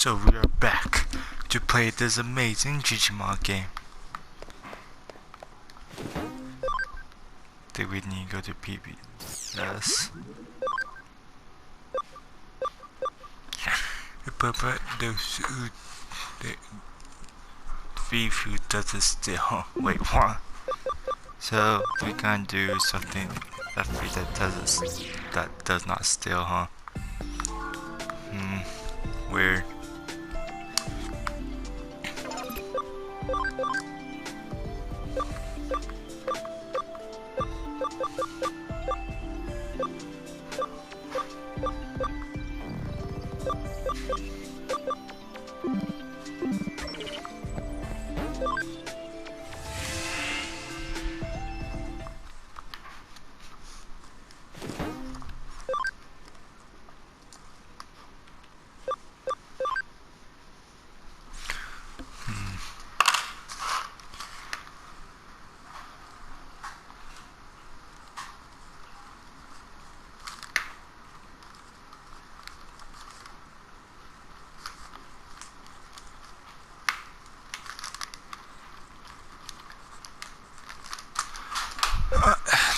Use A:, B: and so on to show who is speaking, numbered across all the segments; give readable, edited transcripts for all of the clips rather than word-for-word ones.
A: So we are back to play this amazing Digimon game. Think we need to go to PB. Yes. But the thief who doesn't steal. Wait, what? So we can do something that does not steal, huh? Weird.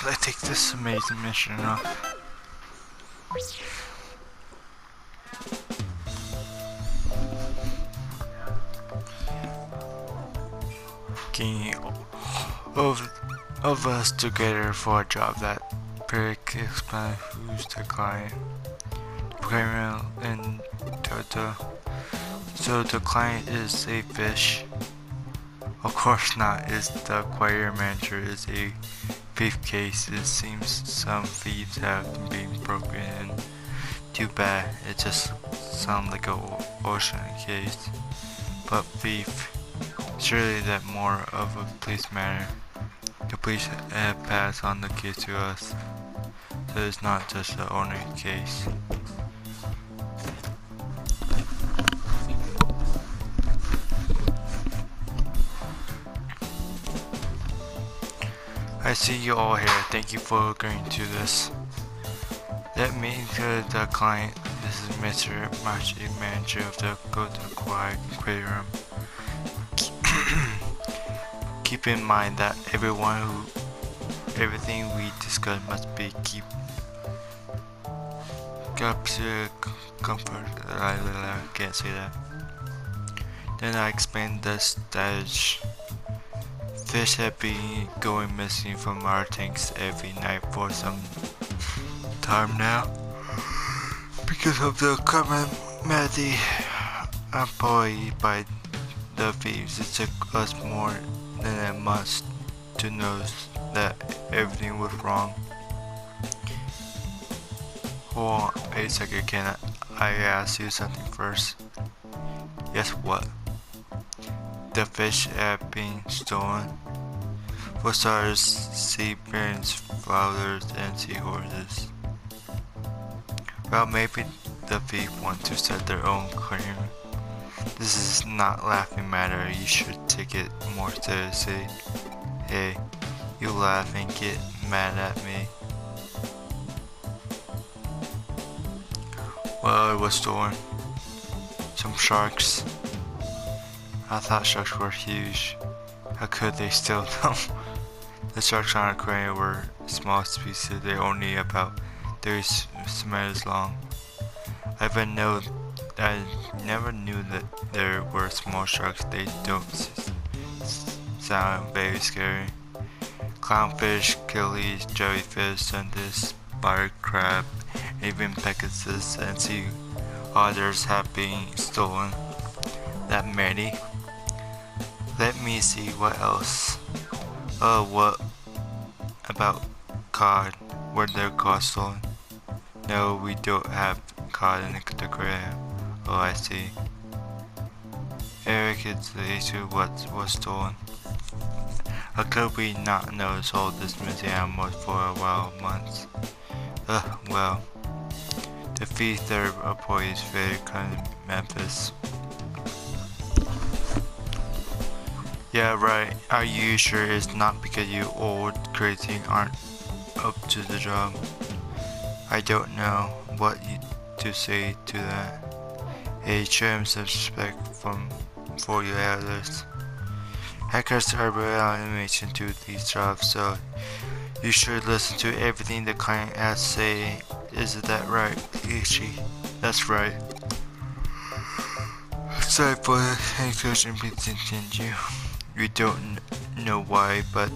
A: Let's take this amazing mission off. Getting of us together for a job that Peric explained who's the client. Primal and Toto. So the client is a fish. Of course not, is the acquirer manager is a briefcase. It seems some thieves have been broken in. Too bad, it just sounds like an ocean case. But thief, surely that more of a police matter. The police have passed on the case to us, so it's not just an ordinary case. I see you all here. Thank you for agreeing to this. Let me introduce the client. This is Mr. Machi, manager of the Go to Quiet Aquarium. Keep in mind that everything we discuss must be kept to comfort. I can't say that. Then I explained the status. Fish have been going missing from our tanks every night for some time now. Because of the calamity employed by the thieves, it took us more than a month to know that everything was wrong. Hold on a second, can I ask you something first? Yes, what? The fish have been stolen. For starters, sea birds, flowers, and seahorses. Well, maybe the thief want to set their own claim. This is not laughing matter. You should take it more seriously. Hey, you laugh and get mad at me. Well, it was stolen. Some sharks. I thought sharks were huge. How could they steal them? The sharks on aquarium were small species. They're only about 30 centimeters long. I never knew that there were small sharks. They don't sound very scary. Clownfish, killies, jellyfish, sunfish, bar crab, even pegasus and sea otters have been stolen. That many? Let me see what else. Oh, what about cod? Were there cod stolen? No, we don't have cod in the aquarium. Oh, I see. Eric is the issue what was stolen. How could we not notice all this missing animals for a while months? Well, the thief their employees very kind of Memphis. Yeah, right. Are you sure it's not because you old crazy aren't up to the job? I don't know what to say to that. a trim suspect from 40 others. Hackers are bringing information to these jobs, so you should listen to everything the client has to say. Isn't that right, Ichi? That's right. Sorry for the incursion, please continue. We don't know why, but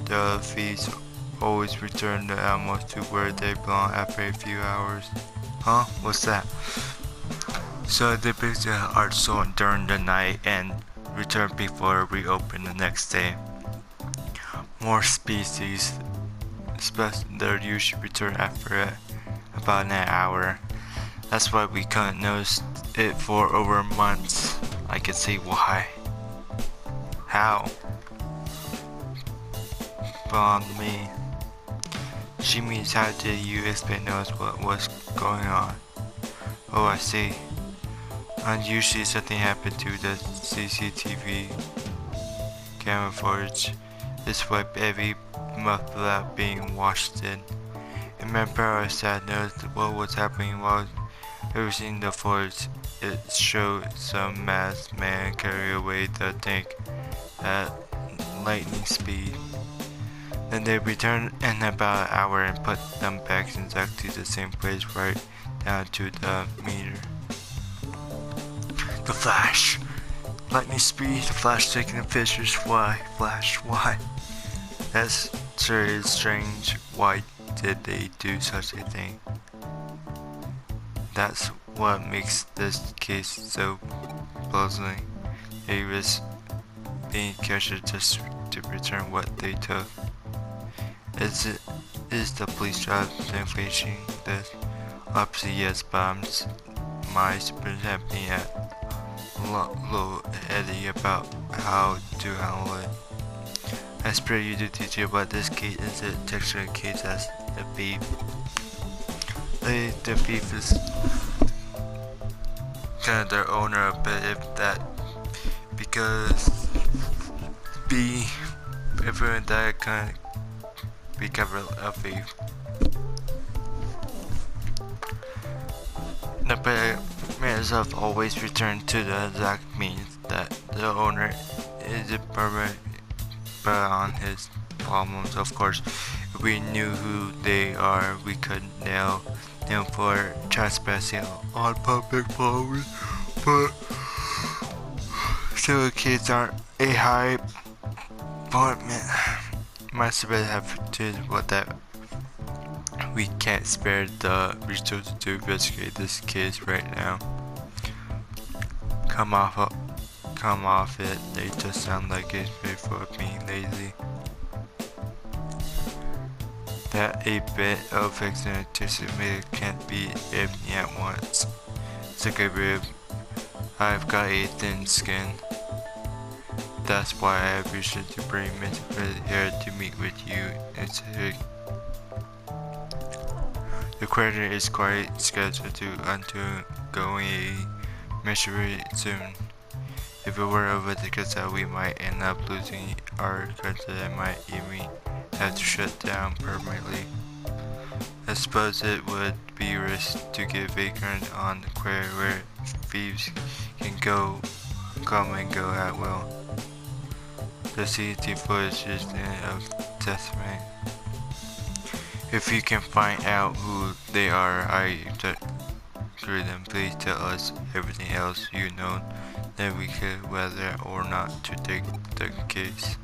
A: the thieves always return the animals to where they belong after a few hours. Huh? What's that? So they pick the art store during the night and return before we open the next day. More species, they're usually return after about an hour. That's why we couldn't notice it for over months. I can see why. How? Beyond me. She means how did you expect knows what was going on? Oh, I see. Unusually something happened to the CCTV camera footage. This wiped every month without being washed in. Remember I said noticed what was happening while reviewing the footage. It showed some masked man carry away the tank at lightning speed. Then they returned in about an hour and put them back in exactly the same place right down to the meter. The Flash! Lightning speed, the Flash taking the pictures. Why? Flash, why? That's sure is strange. Why did they do such a thing? That's what makes this case so puzzling. They risk being captured just to return what they took. Is the police job facing this? Obviously yes, but my superintendent being little heady about how to handle it. I spare you to teach you about this case is a texture case as a thief. The thief is kind of their owner a bit if that because everyone that kind of be covered a thief. The player himself always return to the exact means that the owner is a permanent on his problems. Of course, if we knew who they are, we could nail them for trespassing on public property. But still, kids aren't a high appointment. My supervisor have to what that. We can't spare the resources to investigate this case right now. Come off it. They just sound like it's made for being lazy. That a bit of anticipated can't be everything at once. It's like a rib. I've got a thin skin. That's why I appreciate to bring Mr. here to meet with you. The creditor is quite scheduled to undergo a measure soon. If it were over the cassette, we might end up losing our country and might even have to shut down permanently. I suppose it would be a risk to get vacant on the quarry where thieves can come and go at will. The CCTV footage is the end of testament. If you can find out who they are, I agree them. Please tell us everything else you know, then we could whether or not to take the case.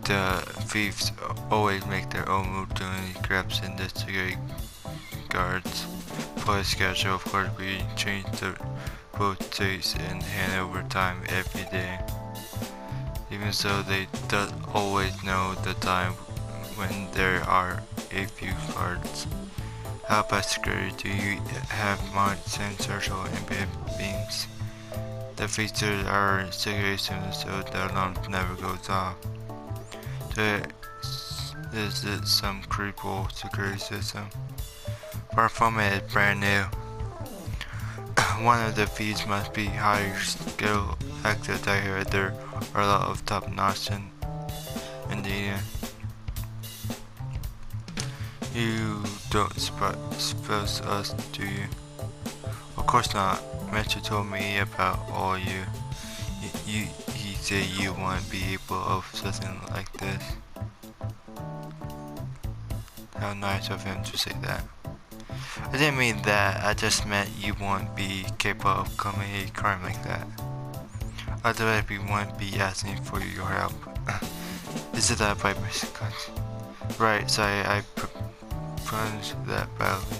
A: The thieves always make their own move doing grabs and the security guards. For the schedule, of course, we change the both days and hand over time every day. Even so, they don't always know the time when there are a few cards. How about security? Do you have mods and social and beams? The features are security systems so the alarm never goes off. There is some creeple security system. Far from it, it's brand new. One of the feeds must be higher skill active. I hear there are a lot of top notch in the You don't suppose us, do you? Of course not. Mentor told me about all you. He said you won't be able of something like this. How nice of him to say that. I didn't mean that, I just meant you won't be capable of committing a crime like that. Otherwise we won't be asking for your help. Is it that by mistake? Right, sorry, I pronounced that badly.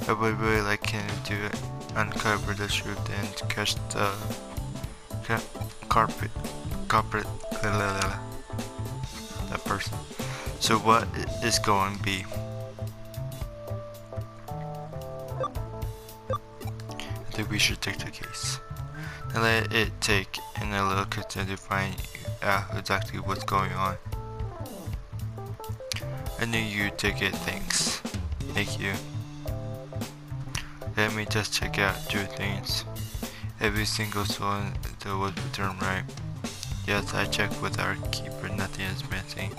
A: I would really like him to uncover the truth and catch the carpet, that person. So what is going to be? I think we should take the case and let it take in a little to find out exactly what's going on. I knew you'd take it, thanks. Thank you. Let me just check out two things. Every single soul was returned right. Yes, I checked with our keeper, nothing is missing.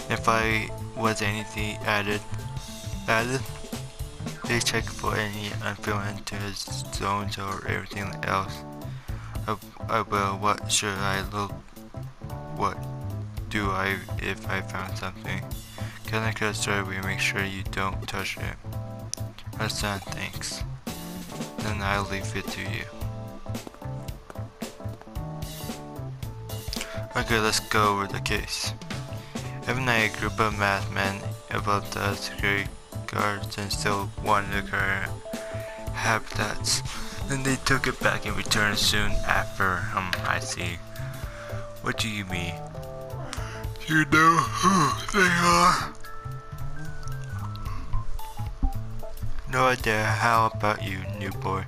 A: If I was anything added, they check for any unfilled zones or everything else. I will. What should I look? What do I if I found something? Connect to the story, we make sure you don't touch it. Understand, thanks. Then I'll leave it to you. Okay, let's go over the case. Every night a group of masked men about the security guards and still wanted to guard habitats. Then they took it back and returned soon after. I see. What do you mean? Do you know who they are? No idea. How about you, new boy?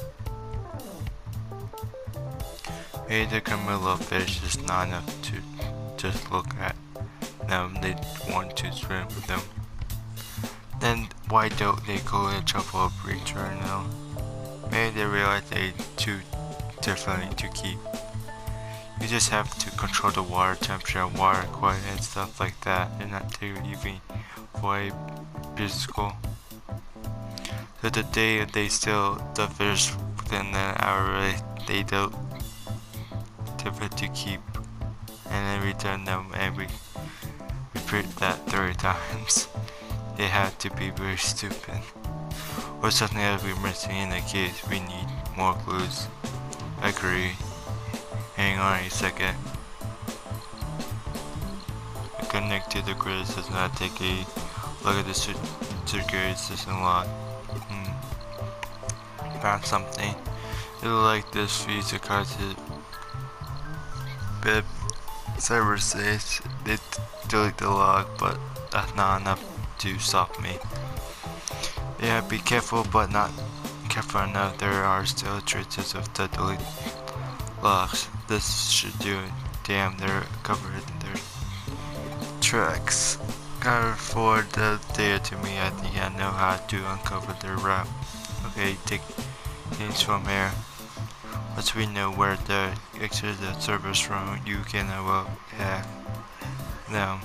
A: Maybe the criminal fish is not enough to just look at. Now they want to swim with them. Then why don't they go in trouble of return now? Maybe they realize they're too different to keep. You just have to control the water temperature, water quality and stuff like that, and not take even for a physical. So the day they steal the fish within an hour, they don't different to keep, and then return them and repeat that 30 times. They have to be very stupid. Or something else we're missing in the case. We need more clues. Agree. Hang on a second. Connect to the grid does not take a look at the security system log. Found something. It looked like this feeds the card to bib. Server says they delete the log, but that's not enough to stop me. Yeah, be careful, but not careful enough. There are still traces of the delete logs. This should do it. Damn, they're covered in their tracks. Gotta forward the data to me. I think I know how to uncover their route. Okay, take things from here. Once we know where the exit the servers from, you can hack them.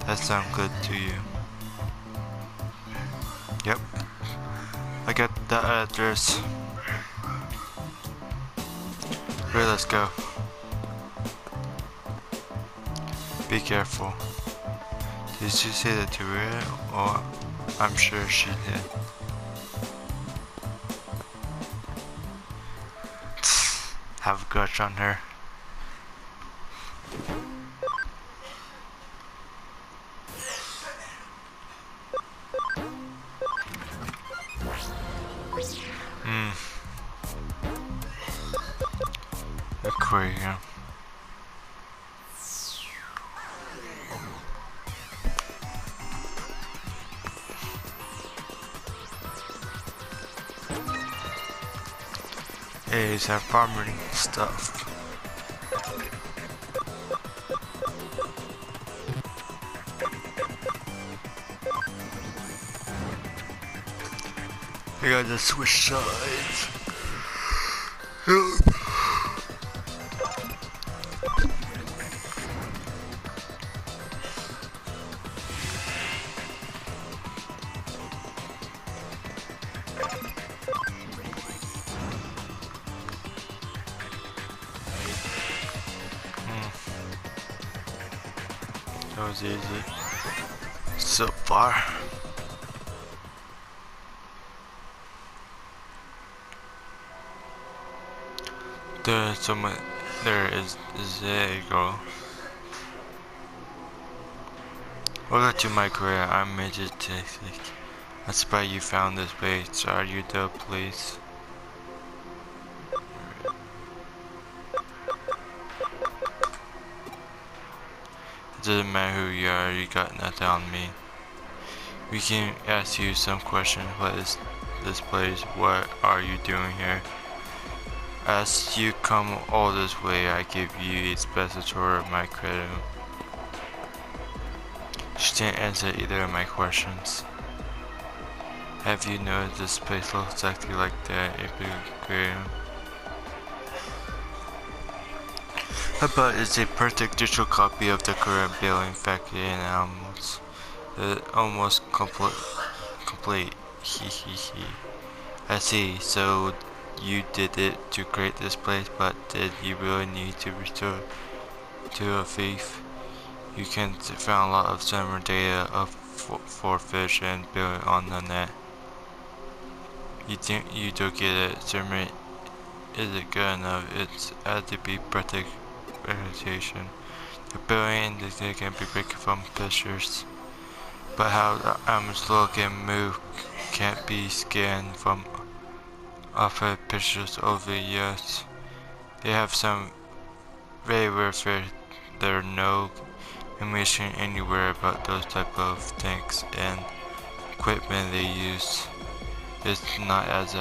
A: That sounds good to you? Yep. I got the address. Okay, let's go. Be careful. Did she say that to her? Or I'm sure she did. Have a crush on her. Aquarium. Hey, is that farming stuff? I gotta switch sides. Help. That was easy. So far. There's someone. There is there you go. Welcome to my career. I'm Majestic. I'm surprised you found this place. Are you the police? It doesn't matter who you are, you got nothing on me. We can ask you some questions. What is this place? What are you doing here? As you come all this way, I give you a special tour of my credit. She didn't answer either of my questions. Have you noticed this place looks exactly like that aquarium? But it's a perfect digital copy of the current building factory and almost complete. He. I see. So you did it to create this place, but did you really need to restore to a thief? You can find a lot of similar data of for fish and building on the net. You think you do get it? Sermon, is it good enough? It's had to be perfect reputation. The building and the data can be breaking from pictures, but how the arms look and move can't be scanned from off of pictures over the years. They have some very rare fish. There are no information anywhere about those type of tanks and equipment they use. It's not as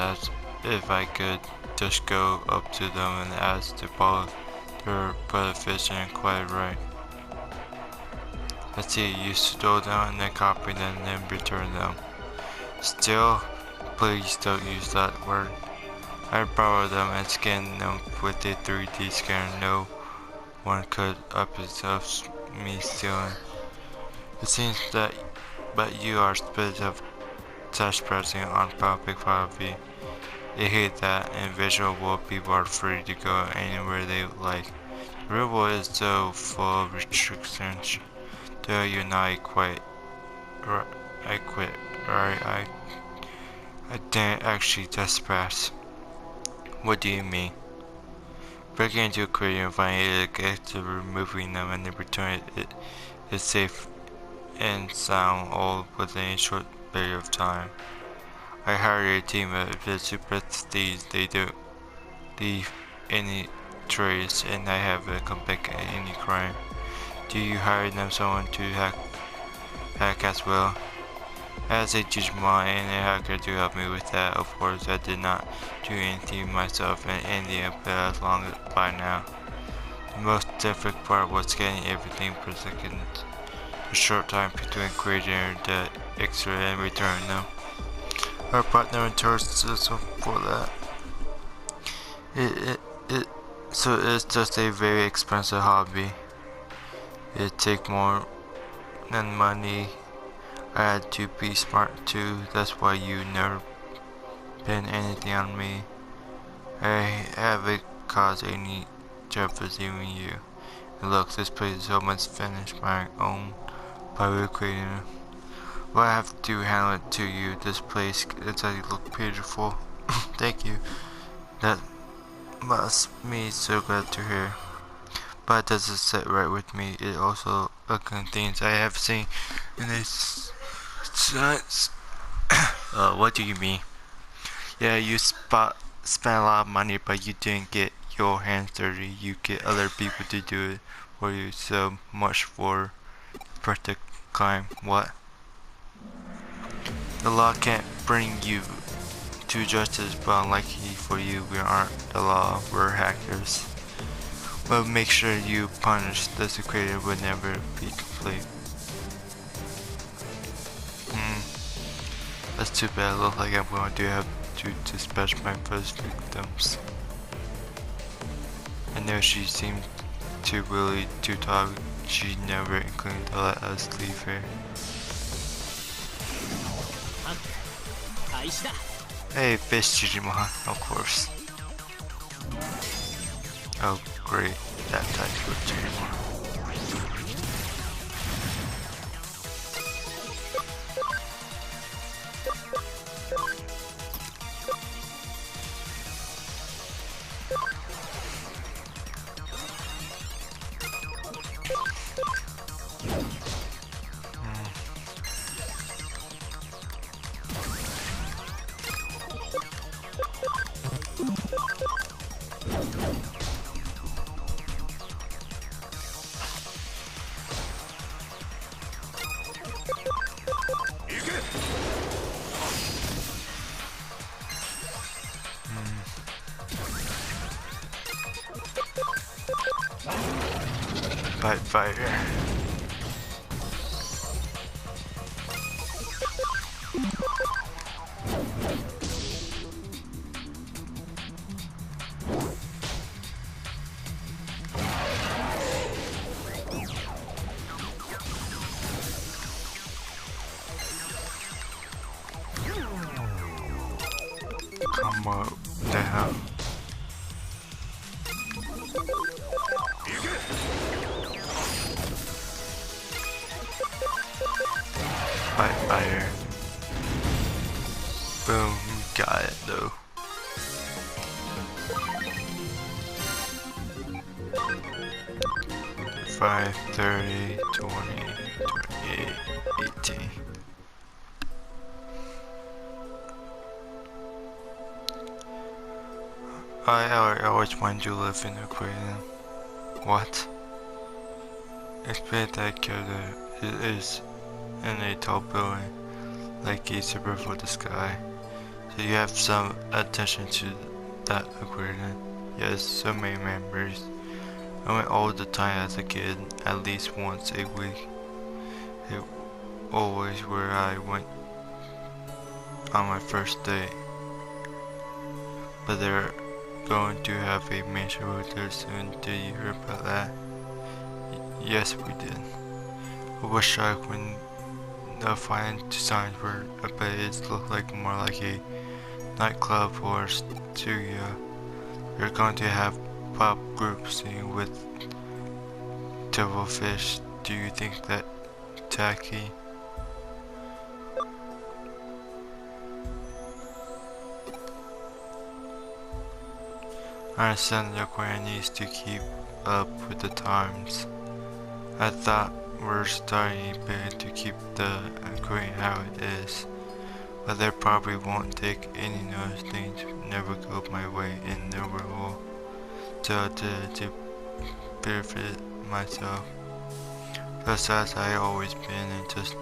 A: if I could just go up to them and ask to borrow their brother fish and quite right. I see you stole them and then copy them and then return them. Still, please don't use that word. I borrowed them and scanned them with a 3D scanner. No one could observe me stealing. It seems that but you are spirit of trespassing on public property. They hate that individual people are free to go anywhere they like. The real world is so full of restrictions. Though you're not quite right, I quit. Right, I didn't actually trespass. What do you mean? Breaking into a aquarium and finding it after removing them and then returning it is safe and sound all within a short period of time. I hired a team of super thieves. They don't leave any trace and I haven't committed any crime. Do you hire them someone to hack as well? As a Digimon and a hacker to help me with that, of course I did not do anything myself in India, but as long as by now. The most difficult part was getting everything per second. The short time between creating the extra and returning them. Our partner returns us for that. So it's just a very expensive hobby. It takes more than money. I had to be smart too, that's why you never pin anything on me. I haven't caused any trouble even you. And look, this place is almost finished my own by creating. Well, I have to handle it to you. This place does look beautiful. Thank you. That must me so glad to hear. But it doesn't sit right with me. It also contains I have seen in this. What do you mean? Yeah, you spent a lot of money, but you didn't get your hands dirty. You get other people to do it for you. So much for perfect crime. What? The law can't bring you to justice, but unlucky for you, we aren't the law. We're hackers. We'll make sure you punish. This creator will never be complete. That's too bad. It looks like I'm going to have to dispatch my first victims. I know she seemed too willing to talk. She never inclined to let us leave her. Hey, fish Digimon, of course. Oh, great. That type of Digimon. by fire. Come up down. By fire. Boom, got it though. Five, 30, 20, 28, 18. I always wanted to live in aquarium. What? Explain that character is in a tall building, like a super for the sky. So you have some attention to that aquarium. Yes, so many members. I went all the time as a kid, at least once a week. It always where I went on my first date. But they're going to have a major hotel soon. Did you hear about that? Yes, we did. I was shocked when the final designs were, but it looked like more like a nightclub or studio. They're going to have pop groups singing with devilfish. Do you think that tacky? I understand the aquarium needs to keep up with the times. I thought we're starting a bit to keep the aquarium how it is, but they probably won't take any notice. Things never go my way in the world, so to benefit myself. Plus, as I always been and just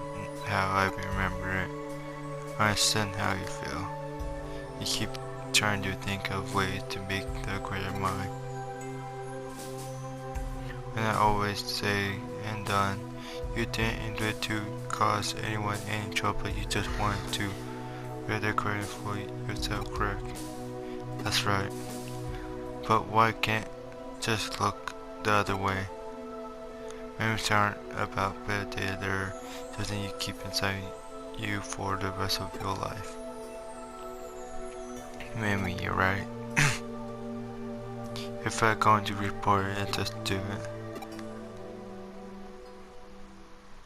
A: how I remember it. I understand how you feel. You keep trying to think of ways to make the aquarium mine. And I always say and done, you didn't do it to cause anyone any trouble, you just wanted to read the aquarium for yourself, correct? That's right. But why can't just look the other way? Memories aren't about bad data, they're something you keep inside you for the rest of your life. Maybe you're right. If I'm going to report it, just do it.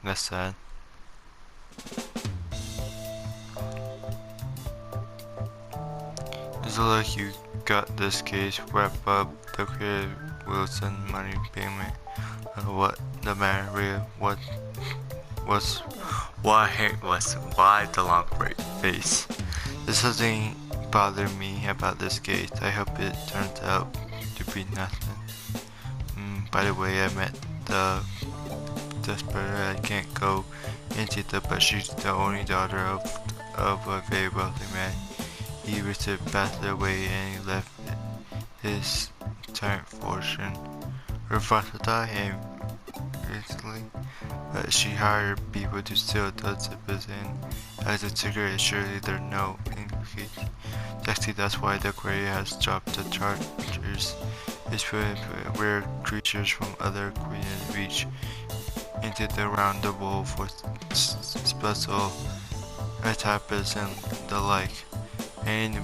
A: That's sad. It's like you got this case wrapped up. The creator will send money payment. What the matter with why the long face? There's something bothered me about this case. I hope it turns out to be nothing. By the way, I met the desperate. I can't go into the, but she's the only daughter of a very wealthy man. He recently passed away and he left his entire fortune. Her father died recently, but she hired people to steal dozens of billion. As a cigarette, surely there's no implication. Actually, that's why the aquarium has dropped the charges. It's where creatures from other aquariums reach into the round the bowl for special types and the like. And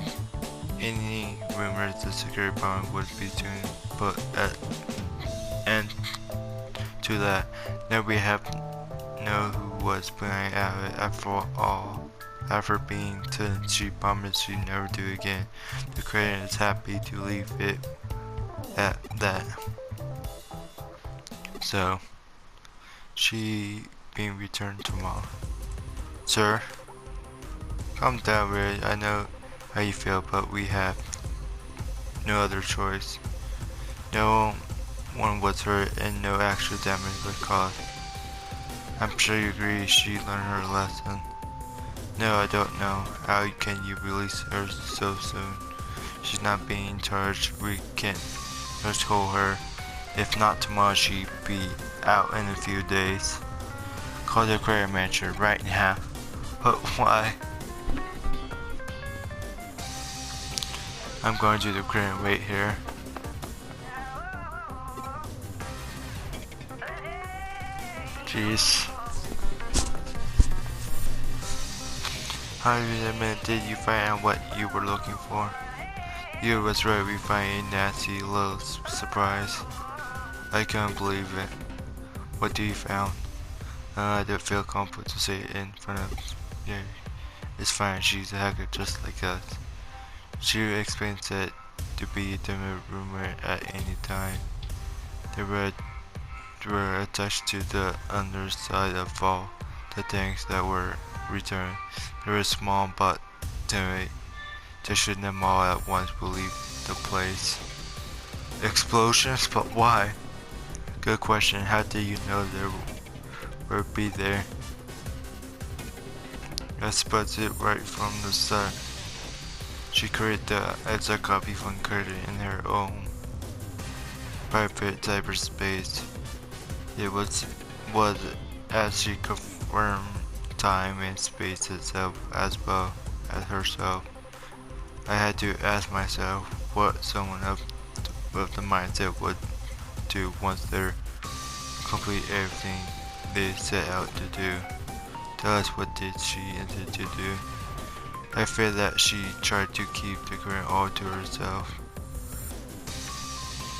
A: any rumors the cigarette bomb would be doing, but and to that, nobody have know who was behind it. After all, after being told she promised she'd never do it again, the creator is happy to leave it at that. So, she being returned tomorrow. Sir, calm down, Ray. I know how you feel, but we have no other choice. No one was hurt and no actual damage was caused. I'm sure you agree she learned her lesson. No, I don't know. How can you release her so soon? She's not being charged. We can't just hold her. If not tomorrow, she'd be out in a few days. Call the aquarium manager right now. But why? I'm going to the aquarium right here. Jeez. How many did you find out what you were looking for? You was right, we find a nasty little surprise. I can't believe it. What do you found? I don't feel comfortable to say it in front of you. It's fine, she's a hacker just like us. She explains it to be a demo rumor at any time. They were attached to the underside of all the things that were returned. They were small but timid. They shouldn't have all at once leave the place. Explosions? But why? Good question. How do you know there would be there? I spotted it right from the start. She created the exact copy from Carter in her own private cyberspace. It was as she confirmed time and space itself as well as herself. I had to ask myself what someone of the mindset would do once they're complete everything they set out to do. Tell us, what did she intend to do? I fear that she tried to keep the current all to herself.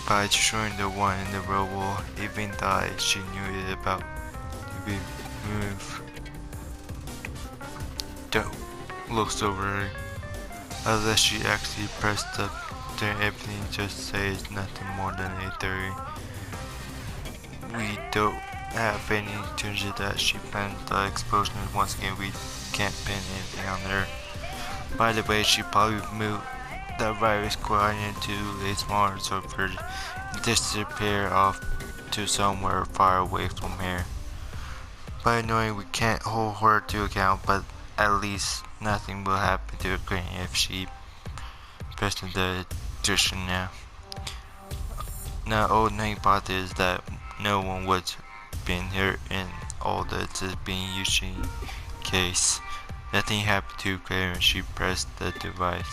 A: By destroying the one in the real world, even though she knew it about to be moved. Don't look so worried. Unless she actually pressed up, then everything just say it's nothing more than a theory. We don't have any intention that she planned the explosion. Once again, we can't pin anything on her. By the way, she probably moved the virus quiet into a smaller server and disappear off to somewhere far away from here. By knowing we can't hold her to account, but at least nothing will happen to her if she presses the addition now. Now, old hypothesis that no one would been hurt in all that is being used in case. Nothing happened to Claire when she pressed the device.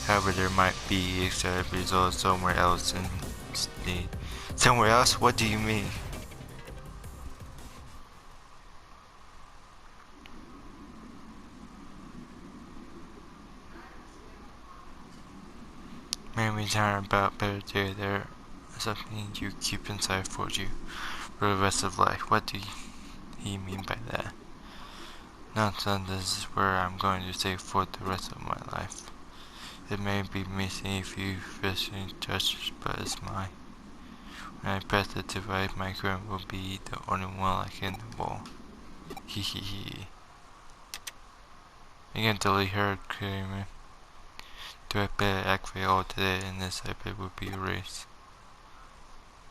A: However, there might be excited results somewhere else in the somewhere else? What do you mean? Maybe turn about better day there. Something you keep inside for you for the rest of life. What do he mean by that? Nonsense, this is where I'm going to stay for the rest of my life. It may be missing a few finishing touches, but it's mine. When I press the device, my current will be the only one like in the wall. Hee hee hee. You can delete her, Kramer. Do I better activate all today and this iPad will be erased?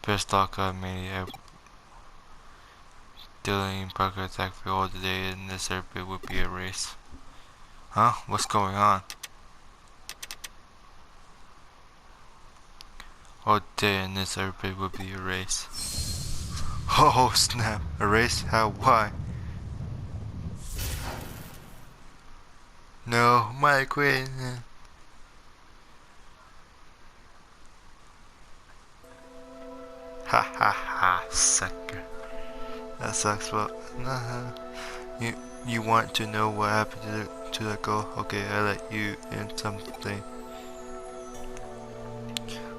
A: Press lock on me. Deleting progress activate all today and this iPad will be erased. Huh? What's going on? All day and this iPad will be erased. Oh snap! Erased? How? Why? No, my equipment. Ha ha ha, sucker. That sucks, but you want to know what happened to the girl? Okay, I let you in something.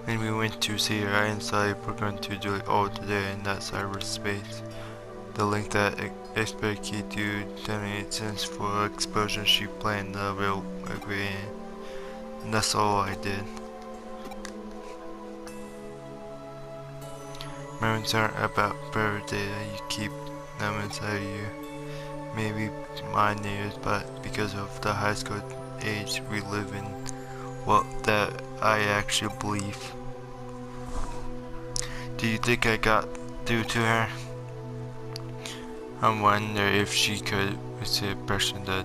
A: When we went to see her inside, we're going to do it all today in that cyberspace. The link that expert key to terminate sense for explosion she planned the real agreement. And that's all I did. Memories aren't about better data, you keep them inside you. Maybe mine is, but because of the high school age we live in, well, that I actually believe. Do you think I got through to her? I wonder if she could receive a person that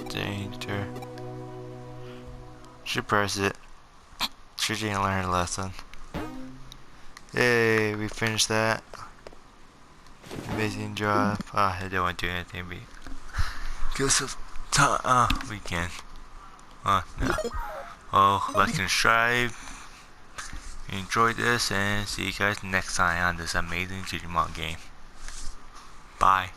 A: danger. She pressed it. She didn't learn her lesson. Hey, we finished that. Amazing job. I don't want to do anything, but because of time, we can. No. Oh, like and subscribe. Enjoy this, and see you guys next time on this amazing Digimon game. Bye.